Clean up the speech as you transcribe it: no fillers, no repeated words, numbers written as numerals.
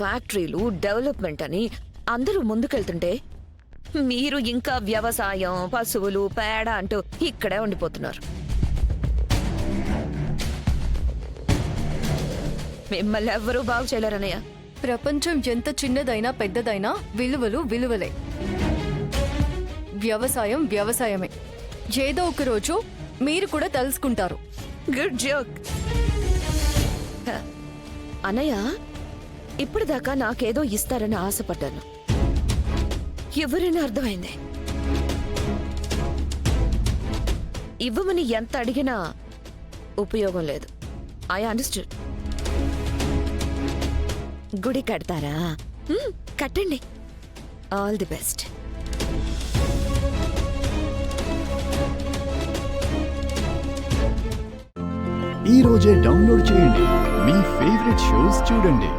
ఫ్యాక్టరీలు, డెవలప్మెంట్ అని అందరూ ముందుకెళ్తుంటే మీరు ఇంకా వ్యవసాయం, పశువులు, పేడ అంటూ ఇక్కడే ఉండిపోతున్నారు. మిమ్మల్ని ఎవ్వరూ బాగు చేయలేరన్నయ్య. ప్రపంచం ఎంత చిన్నదైనా పెద్దదైనా విలువలు విలువలే. వ్యవసాయం వ్యవసాయమే. ఏదో ఒక రోజు మీరు కూడా తెలుసుకుంటారు. Good joke. అన్నయ్య, ఇప్పటిదాకా నాకేదో ఇస్తారని ఆశపడ్డాను. ఎవరైనా అర్థమైంది. ఇవ్వమని ఎంత అడిగినా ఉపయోగం లేదు. I understood. గుడి కడతారా? కట్టండి. All the best. ఈ రోజే డౌన్లోడ్ చేయండి. మీ ఫేవరెట్ షోస్ చూడండి.